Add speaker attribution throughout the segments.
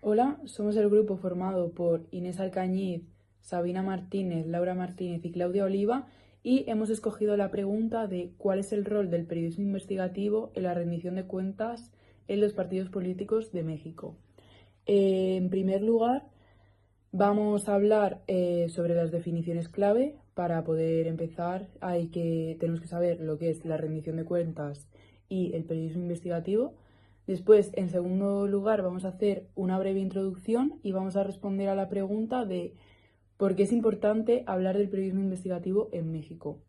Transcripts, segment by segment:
Speaker 1: Hola, somos el grupo formado por Inés Alcañiz, Sabina Martínez, Laura Martínez y Claudia Oliva y hemos escogido la pregunta de ¿cuál es el rol del periodismo investigativo en la rendición de cuentas en los partidos políticos de México? En primer lugar, vamos a hablar sobre las definiciones clave. Para poder empezar tenemos que saber lo que es la rendición de cuentas y el periodismo investigativo. Después, en segundo lugar, vamos a hacer una breve introducción y vamos a responder a la pregunta de por qué es importante hablar del periodismo investigativo en México.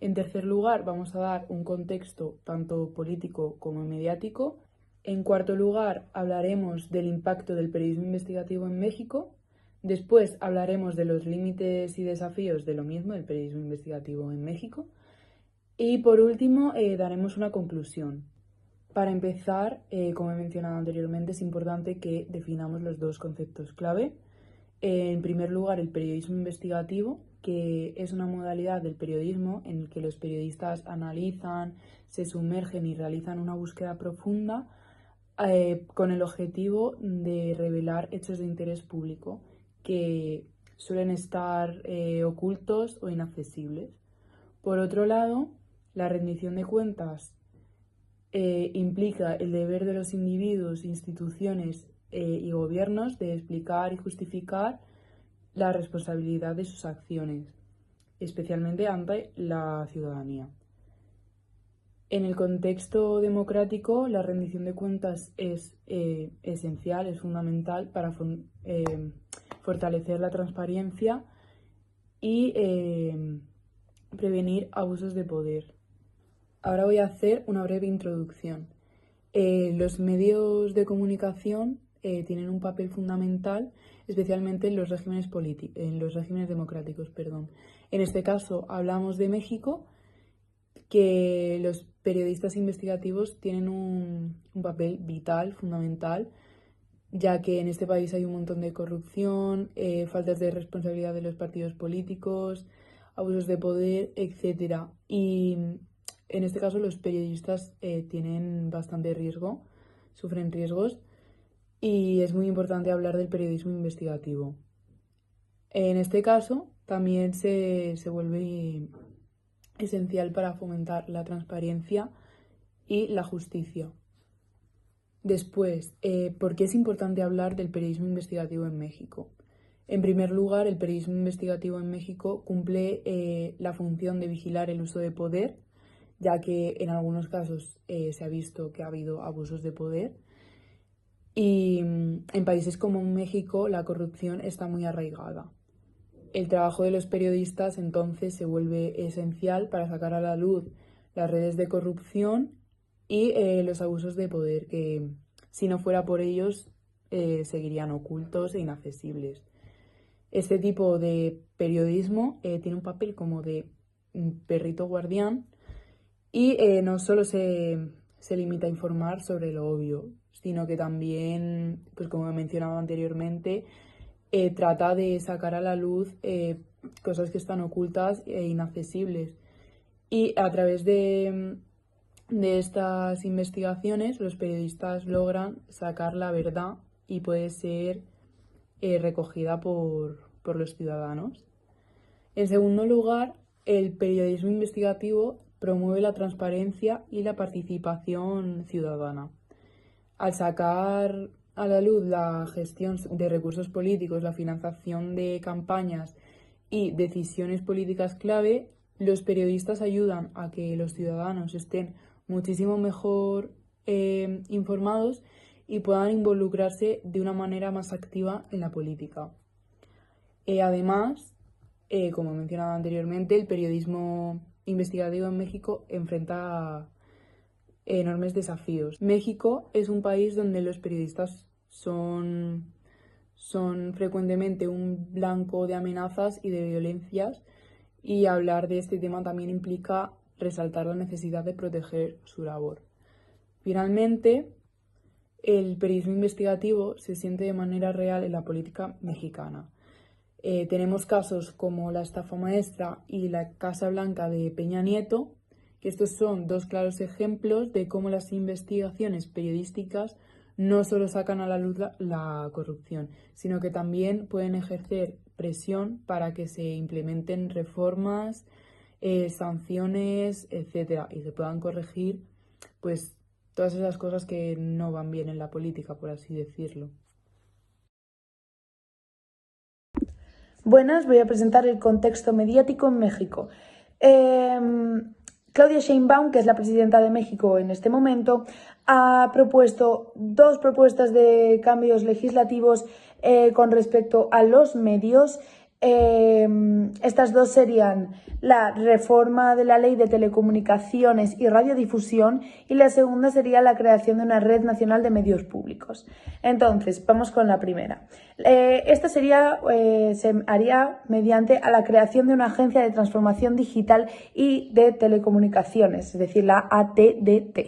Speaker 1: En tercer lugar, vamos a dar un contexto tanto político como mediático. En cuarto lugar, hablaremos del impacto del periodismo investigativo en México. Después hablaremos de los límites y desafíos de lo mismo, del periodismo investigativo en México. Y por último, daremos una conclusión. Para empezar, como he mencionado anteriormente, es importante que definamos los dos conceptos clave. En primer lugar, el periodismo investigativo, que es una modalidad del periodismo en el que los periodistas analizan, se sumergen y realizan una búsqueda profunda con el objetivo de revelar hechos de interés público que suelen estar ocultos o inaccesibles. Por otro lado, la rendición de cuentas implica el deber de los individuos, instituciones y gobiernos de explicar y justificar la responsabilidad de sus acciones, especialmente ante la ciudadanía. En el contexto democrático, la rendición de cuentas es esencial, es fundamental para fortalecer la transparencia y prevenir abusos de poder. Ahora voy a hacer una breve introducción. Los medios de comunicación tienen un papel fundamental, especialmente en los regímenes democráticos. En este caso hablamos de México, que los periodistas investigativos tienen un papel vital, fundamental, ya que en este país hay un montón de corrupción, faltas de responsabilidad de los partidos políticos, abusos de poder, etc. Y en este caso los periodistas tienen bastante riesgo, sufren riesgos, y es muy importante hablar del periodismo investigativo. En este caso también se vuelve esencial para fomentar la transparencia y la justicia. Después, ¿por qué es importante hablar del periodismo investigativo en México? En primer lugar, el periodismo investigativo en México cumple la función de vigilar el uso de poder, ya que en algunos casos se ha visto que ha habido abusos de poder. Y en países como México la corrupción está muy arraigada. El trabajo de los periodistas entonces se vuelve esencial para sacar a la luz las redes de corrupción y los abusos de poder que, si no fuera por ellos, seguirían ocultos e inaccesibles. Este tipo de periodismo tiene un papel como de perrito guardián y no solo se limita a informar sobre lo obvio, sino que también, pues como he mencionado anteriormente, trata de sacar a la luz cosas que están ocultas e inaccesibles. Y a través de estas investigaciones, los periodistas logran sacar la verdad y puede ser recogida por los ciudadanos. En segundo lugar, el periodismo investigativo promueve la transparencia y la participación ciudadana. Al sacar a la luz la gestión de recursos políticos, la financiación de campañas y decisiones políticas clave, los periodistas ayudan a que los ciudadanos estén muchísimo mejor informados y puedan involucrarse de una manera más activa en la política. Además, como he mencionado anteriormente, el periodismo investigativo en México enfrenta enormes desafíos. México es un país donde los periodistas son frecuentemente un blanco de amenazas y de violencias, y hablar de este tema también implica resaltar la necesidad de proteger su labor. Finalmente, el periodismo investigativo se siente de manera real en la política mexicana. Tenemos casos como la estafa maestra y la Casa Blanca de Peña Nieto, que estos son dos claros ejemplos de cómo las investigaciones periodísticas no solo sacan a la luz la corrupción, sino que también pueden ejercer presión para que se implementen reformas, sanciones, etcétera, y se puedan corregir pues todas esas cosas que no van bien en la política, por así decirlo.
Speaker 2: Buenas, voy a presentar el contexto mediático en México. Claudia Sheinbaum, que es la presidenta de México en este momento, ha propuesto dos propuestas de cambios legislativos con respecto a los medios. Estas dos serían la reforma de la Ley de Telecomunicaciones y Radiodifusión y la segunda sería la creación de una red nacional de medios públicos. Entonces, vamos con la primera. Esta se haría mediante a la creación de una agencia de transformación digital y de telecomunicaciones, es decir, la ATDT.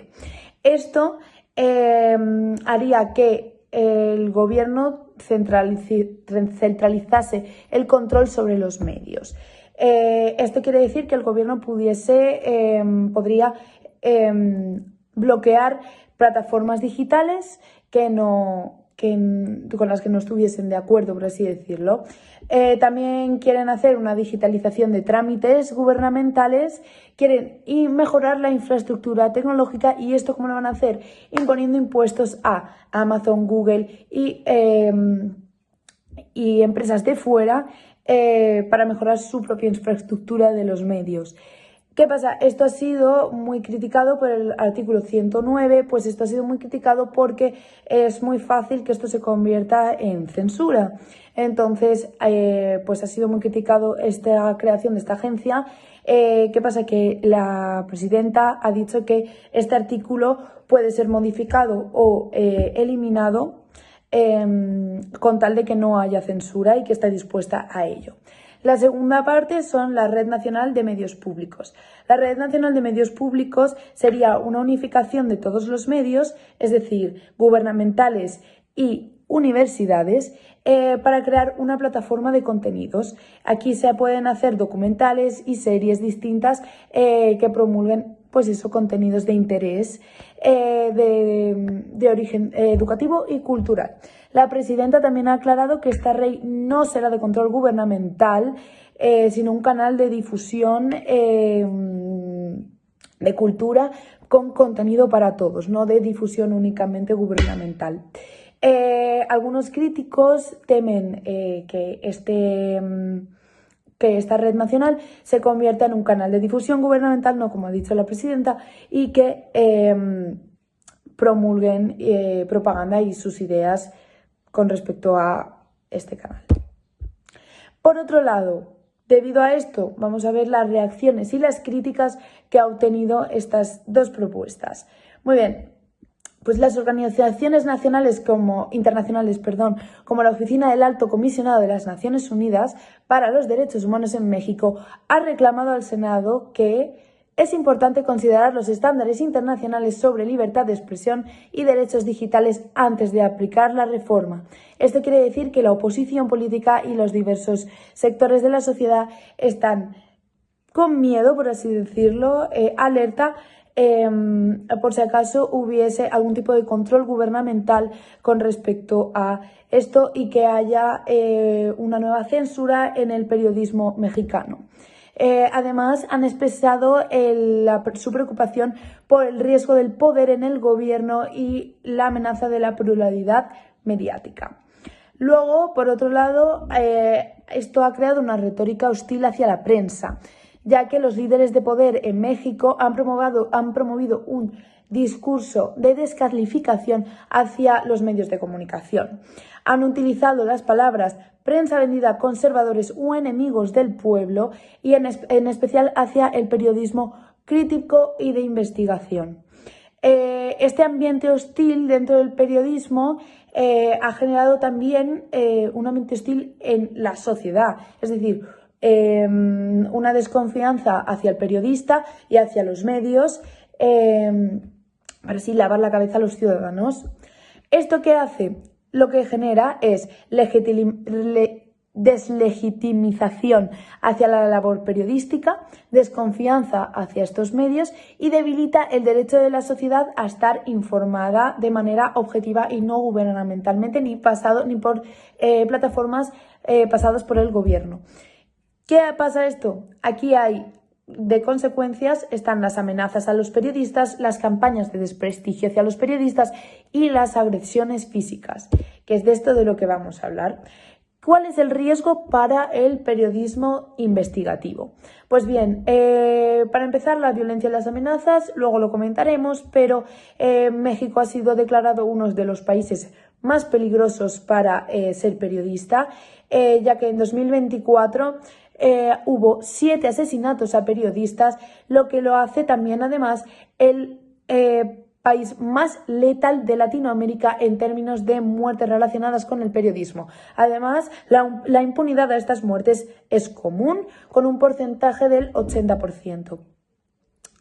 Speaker 2: Esto haría que el gobierno centralizase el control sobre los medios. Esto quiere decir que el gobierno podría bloquear plataformas digitales con las que no estuviesen de acuerdo, por así decirlo. También quieren hacer una digitalización de trámites gubernamentales, quieren mejorar la infraestructura tecnológica. ¿Y esto cómo lo van a hacer? Imponiendo impuestos a Amazon, Google y empresas de fuera para mejorar su propia infraestructura de los medios. ¿Qué pasa? Esto ha sido muy criticado por el artículo 109, pues esto ha sido muy criticado porque es muy fácil que esto se convierta en censura. Entonces, pues ha sido muy criticado esta creación de esta agencia. ¿Qué pasa? Que la presidenta ha dicho que este artículo puede ser modificado o eliminado con tal de que no haya censura y que está dispuesta a ello. La segunda parte son la Red Nacional de Medios Públicos. La Red Nacional de Medios Públicos sería una unificación de todos los medios, es decir, gubernamentales y universidades, para crear una plataforma de contenidos. Aquí se pueden hacer documentales y series distintas que promulguen pues eso, contenidos de interés de origen educativo y cultural. La presidenta también ha aclarado que esta ley no será de control gubernamental, sino un canal de difusión de cultura con contenido para todos, no de difusión únicamente gubernamental. Algunos críticos temen que esta red nacional se convierta en un canal de difusión gubernamental, no como ha dicho la presidenta, y que promulguen propaganda y sus ideas con respecto a este canal. Por otro lado, debido a esto, vamos a ver las reacciones y las críticas que ha obtenido estas dos propuestas. Muy bien. Pues las organizaciones internacionales, como la Oficina del Alto Comisionado de las Naciones Unidas para los Derechos Humanos en México, ha reclamado al Senado que es importante considerar los estándares internacionales sobre libertad de expresión y derechos digitales antes de aplicar la reforma. Esto quiere decir que la oposición política y los diversos sectores de la sociedad están con miedo, por así decirlo, alerta, por si acaso hubiese algún tipo de control gubernamental con respecto a esto y que haya una nueva censura en el periodismo mexicano. Además, han expresado su preocupación por el riesgo del poder en el gobierno y la amenaza de la pluralidad mediática. Luego, por otro lado, esto ha creado una retórica hostil hacia la prensa, ya que los líderes de poder en México han promovido un discurso de descalificación hacia los medios de comunicación. Han utilizado las palabras prensa vendida, conservadores o enemigos del pueblo y en especial hacia el periodismo crítico y de investigación. Este ambiente hostil dentro del periodismo ha generado también un ambiente hostil en la sociedad, es decir, una desconfianza hacia el periodista y hacia los medios, para así lavar la cabeza a los ciudadanos. ¿Esto qué hace? Lo que genera es deslegitimización hacia la labor periodística, desconfianza hacia estos medios y debilita el derecho de la sociedad a estar informada de manera objetiva y no gubernamentalmente ni por plataformas pasadas por el gobierno. ¿Qué pasa esto? Aquí hay de consecuencias, están las amenazas a los periodistas, las campañas de desprestigio hacia los periodistas y las agresiones físicas, que es de esto de lo que vamos a hablar. ¿Cuál es el riesgo para el periodismo investigativo? Pues bien, para empezar, la violencia y las amenazas, luego lo comentaremos, pero México ha sido declarado uno de los países más peligrosos para ser periodista, ya que en 2024 hubo 7 asesinatos a periodistas, lo que lo hace también, además, el país más letal de Latinoamérica en términos de muertes relacionadas con el periodismo. Además, la impunidad a estas muertes es común, con un porcentaje del 80%.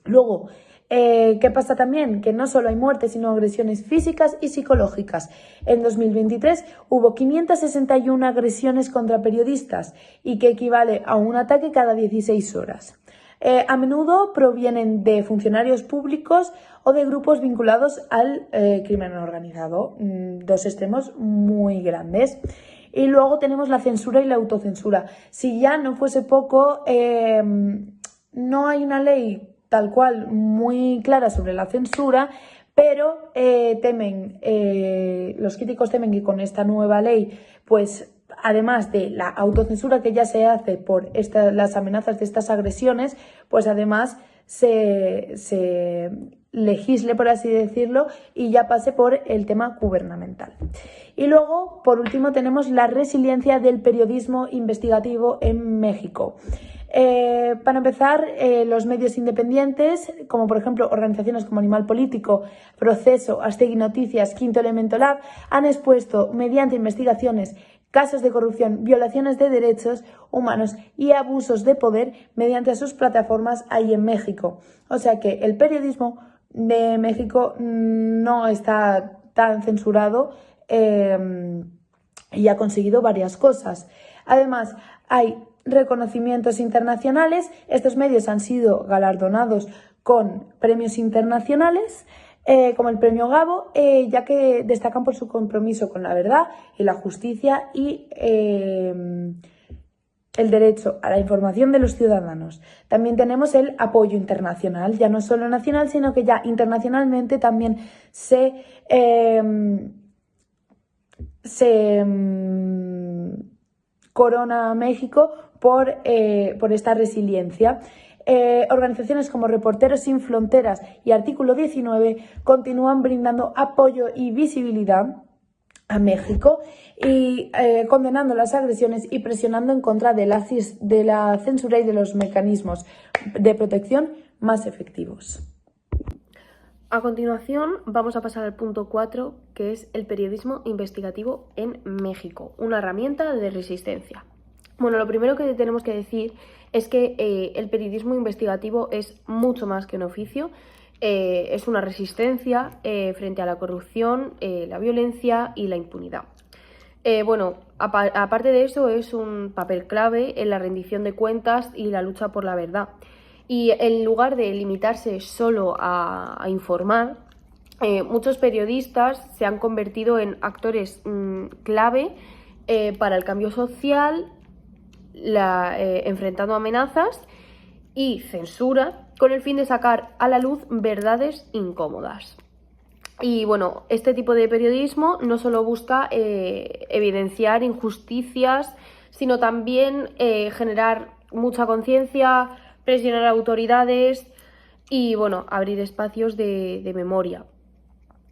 Speaker 2: Luego, ¿qué pasa también? Que no solo hay muertes, sino agresiones físicas y psicológicas. En 2023 hubo 561 agresiones contra periodistas y que equivale a un ataque cada 16 horas. A menudo provienen de funcionarios públicos o de grupos vinculados al crimen organizado, dos extremos muy grandes. Y luego tenemos la censura y la autocensura. Si ya no fuese poco, no hay una ley tal cual muy clara sobre la censura, pero los críticos temen que con esta nueva ley, pues además de la autocensura que ya se hace por las amenazas de estas agresiones, pues además se legisle, por así decirlo, y ya pase por el tema gubernamental. Y luego, por último, tenemos la resiliencia del periodismo investigativo en México. Para empezar, los medios independientes, como por ejemplo organizaciones como Animal Político, Proceso, Aztegui Noticias, Quinto Elemento Lab, han expuesto mediante investigaciones casos de corrupción, violaciones de derechos humanos y abusos de poder mediante sus plataformas ahí en México. O sea que el periodismo de México no está tan censurado y ha conseguido varias cosas. Además, hay reconocimientos internacionales. Estos medios han sido galardonados con premios internacionales, como el premio Gabo, ya que destacan por su compromiso con la verdad y la justicia y el derecho a la información de los ciudadanos. También tenemos el apoyo internacional, ya no solo nacional, sino que ya internacionalmente también se corona a México por esta resiliencia. Organizaciones como Reporteros Sin Fronteras y Artículo 19 continúan brindando apoyo y visibilidad a México y condenando las agresiones y presionando en contra de la censura y de los mecanismos de protección más efectivos.
Speaker 3: A continuación vamos a pasar al punto 4, que es el periodismo investigativo en México, una herramienta de resistencia. Bueno, lo primero que tenemos que decir es que el periodismo investigativo es mucho más que un oficio, es una resistencia frente a la corrupción, la violencia y la impunidad. Aparte de eso, es un papel clave en la rendición de cuentas y la lucha por la verdad. Y en lugar de limitarse solo a informar, muchos periodistas se han convertido en actores clave para el cambio social, enfrentando amenazas y censura con el fin de sacar a la luz verdades incómodas. Y bueno, este tipo de periodismo no solo busca evidenciar injusticias, sino también generar mucha conciencia, presionar a autoridades y bueno, abrir espacios de memoria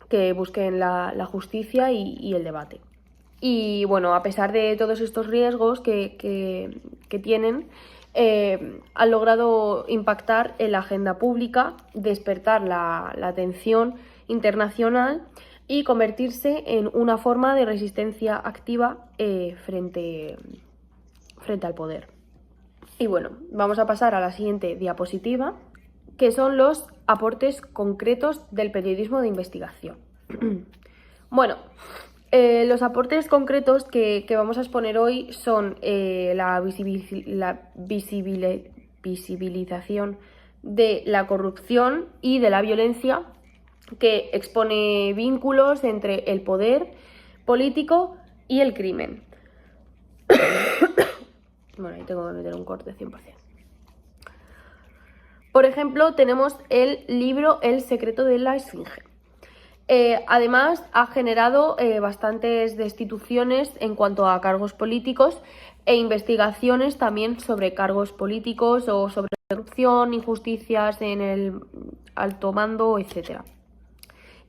Speaker 3: que busquen la justicia y el debate. Y bueno, a pesar de todos estos riesgos que tienen, han logrado impactar en la agenda pública, despertar la atención internacional y convertirse en una forma de resistencia activa frente al poder. Y bueno, vamos a pasar a la siguiente diapositiva, que son los aportes concretos del periodismo de investigación. Bueno, Los aportes concretos que vamos a exponer hoy son la visibilización de la corrupción y de la violencia, que expone vínculos entre el poder político y el crimen. Bueno, ahí tengo que meter un corte 100%. Por ejemplo, tenemos el libro El secreto de la Esfinge. Además, ha generado bastantes destituciones en cuanto a cargos políticos e investigaciones también sobre cargos políticos o sobre corrupción, injusticias en el alto mando, etc.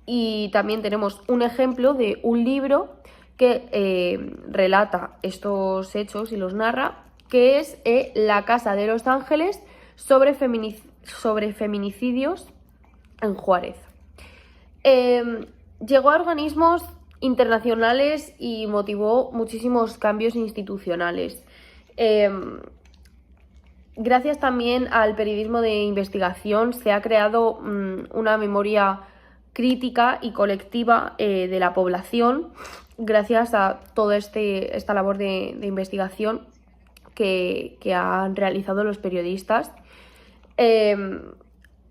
Speaker 3: Y también tenemos un ejemplo de un libro que relata estos hechos y los narra, que es La Casa de los Ángeles sobre feminicidios en Juárez. Llegó a organismos internacionales y motivó muchísimos cambios institucionales. Gracias también al periodismo de investigación se ha creado una memoria crítica y colectiva de la población, gracias a toda esta labor de investigación que han realizado los periodistas.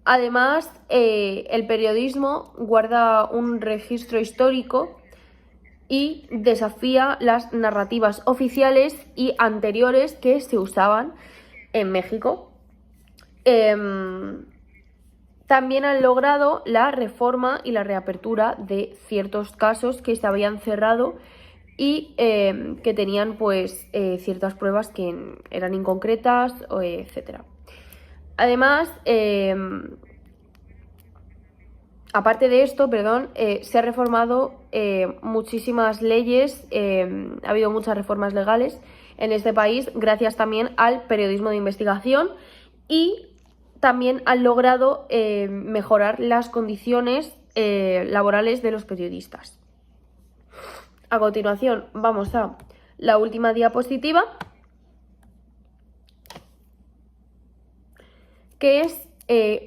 Speaker 3: Además, el periodismo guarda un registro histórico y desafía las narrativas oficiales y anteriores que se usaban en México. También han logrado la reforma y la reapertura de ciertos casos que se habían cerrado y que tenían pues ciertas pruebas que eran inconcretas, etc. Además, aparte de esto, se ha reformado muchísimas leyes, ha habido muchas reformas legales en este país gracias también al periodismo de investigación, y también han logrado mejorar las condiciones laborales de los periodistas. A continuación vamos a la última diapositiva, que es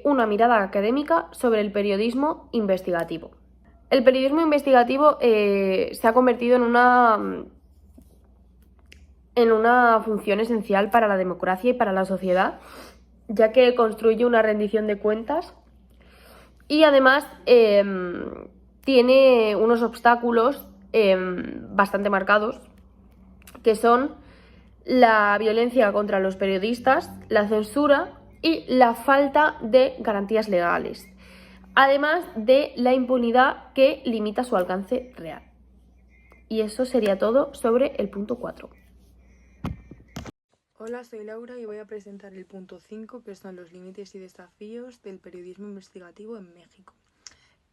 Speaker 3: una mirada académica sobre el periodismo investigativo. El periodismo investigativo se ha convertido en una función esencial para la democracia y para la sociedad, ya que construye una rendición de cuentas y además tiene unos obstáculos bastante marcados, que son la violencia contra los periodistas, la censura y la falta de garantías legales, además de la impunidad que limita su alcance real. Y eso sería todo sobre el punto 4.
Speaker 1: Hola, soy Laura y voy a presentar el punto 5, que son los límites y desafíos del periodismo investigativo en México.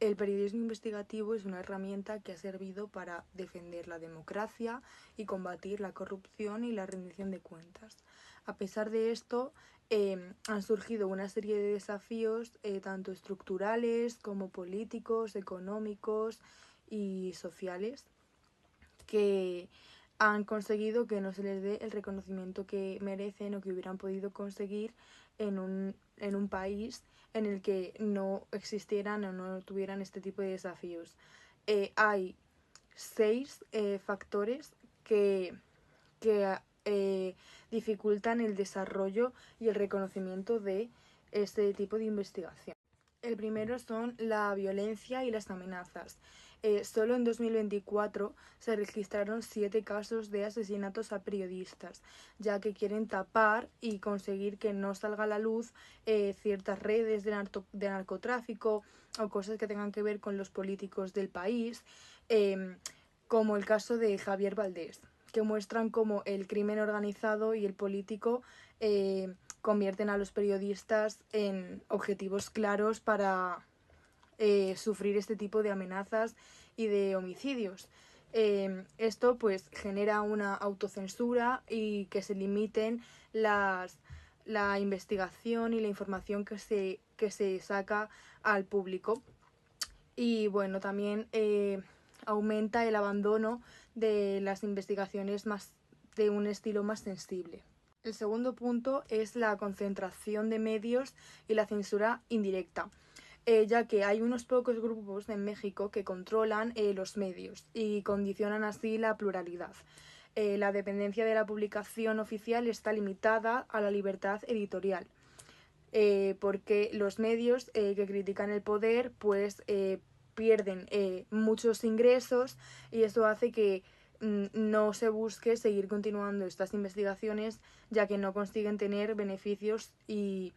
Speaker 1: El periodismo investigativo es una herramienta que ha servido para defender la democracia y combatir la corrupción y la rendición de cuentas. A pesar de esto, han surgido una serie de desafíos tanto estructurales como políticos, económicos y sociales, que han conseguido que no se les dé el reconocimiento que merecen o que hubieran podido conseguir en un país en el que no existieran o no tuvieran este tipo de desafíos. Hay 6 factores que dificultan el desarrollo y el reconocimiento de este tipo de investigación. El primero son la violencia y las amenazas. Solo en 2024 se registraron 7 casos de asesinatos a periodistas, ya que quieren tapar y conseguir que no salga a la luz ciertas redes de narcotráfico o cosas que tengan que ver con los políticos del país, como el caso de Javier Valdés, que muestran cómo el crimen organizado y el político convierten a los periodistas en objetivos claros para sufrir este tipo de amenazas y de homicidios. Esto pues genera una autocensura y que se limiten la investigación y la información que se saca al público. Y bueno, también aumenta el abandono de las investigaciones de un estilo más sensible. El segundo punto es la concentración de medios y la censura indirecta. ya que hay unos pocos grupos en México que controlan los medios y condicionan así la pluralidad. La dependencia de la publicación oficial está limitada a la libertad editorial, porque los medios que critican el poder pues pierden muchos ingresos, y eso hace que no se busque seguir continuando estas investigaciones, ya que no consiguen tener beneficios e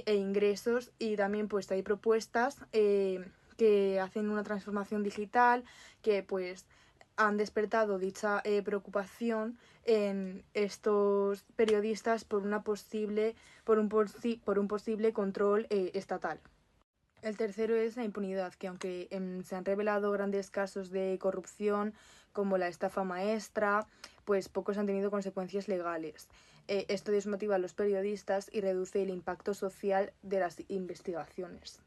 Speaker 1: ingresos. Y también pues hay propuestas que hacen una transformación digital, que pues han despertado dicha preocupación en estos periodistas por un posible control estatal. El tercero es la impunidad, que aunque se han revelado grandes casos de corrupción como la estafa maestra, pues pocos han tenido consecuencias legales. Esto desmotiva a los periodistas y reduce el impacto social de las investigaciones.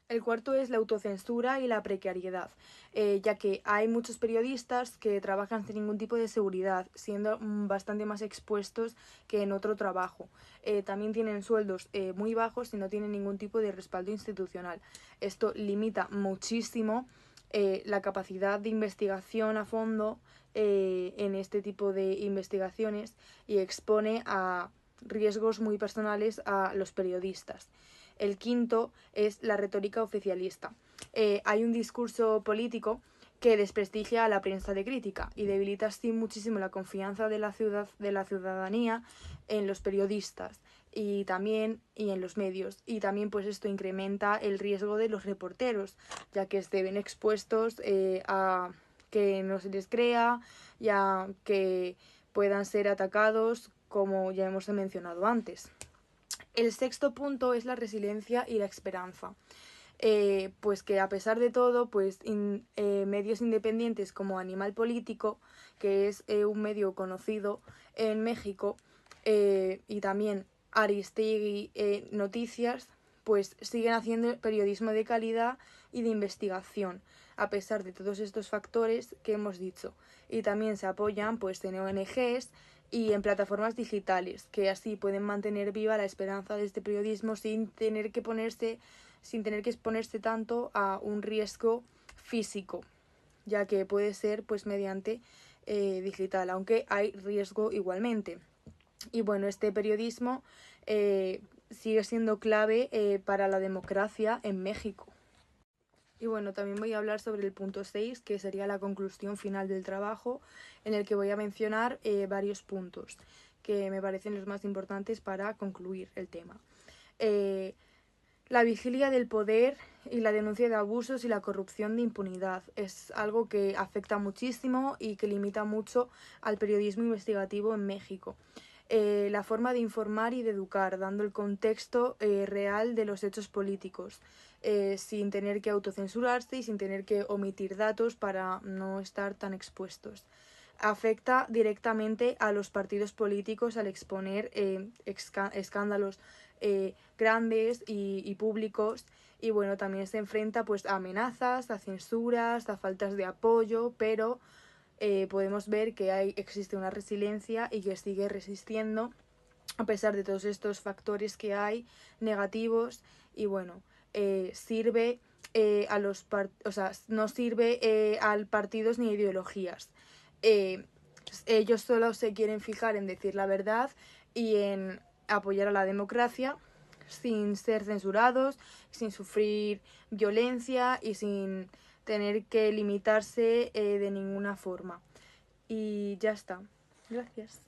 Speaker 1: El cuarto es la autocensura y la precariedad, ya que hay muchos periodistas que trabajan sin ningún tipo de seguridad, siendo bastante más expuestos que en otro trabajo. También tienen sueldos muy bajos y no tienen ningún tipo de respaldo institucional. Esto limita muchísimo la capacidad de investigación a fondo en este tipo de investigaciones, y expone a riesgos muy personales a los periodistas. El quinto es la retórica oficialista. Hay un discurso político que desprestigia a la prensa de crítica y debilita así muchísimo la confianza de la ciudadanía en los periodistas y en los medios. Y también pues esto incrementa el riesgo de los reporteros, ya que se ven expuestos a que no se les crea y a que puedan ser atacados, como ya hemos mencionado antes. El sexto punto es la resiliencia y la esperanza. Pues que a pesar de todo, pues medios independientes como Animal Político, que es un medio conocido en México, y también Aristegui Noticias, pues siguen haciendo periodismo de calidad y de investigación, a pesar de todos estos factores que hemos dicho. Y también se apoyan pues en ONGs y en plataformas digitales, que así pueden mantener viva la esperanza de este periodismo sin tener que exponerse tanto a un riesgo físico, ya que puede ser pues mediante digital, aunque hay riesgo igualmente. Y bueno, este periodismo sigue siendo clave para la democracia en México. Y bueno, también voy a hablar sobre el punto 6, que sería la conclusión final del trabajo, en el que voy a mencionar varios puntos que me parecen los más importantes para concluir el tema. La vigilia del poder y la denuncia de abusos y la corrupción de impunidad es algo que afecta muchísimo y que limita mucho al periodismo investigativo en México. La forma de informar y de educar, dando el contexto real de los hechos políticos, sin tener que autocensurarse y sin tener que omitir datos para no estar tan expuestos. Afecta directamente a los partidos políticos al exponer escándalos grandes y públicos, y bueno, también se enfrenta pues a amenazas, a censuras, a faltas de apoyo, pero podemos ver que existe una resiliencia y que sigue resistiendo a pesar de todos estos factores que hay negativos. Y bueno, sirve no sirve a partidos ni ideologías. Ellos solo se quieren fijar en decir la verdad y en apoyar a la democracia sin ser censurados, sin sufrir violencia y sin tener que limitarse de ninguna forma. Y ya está. Gracias.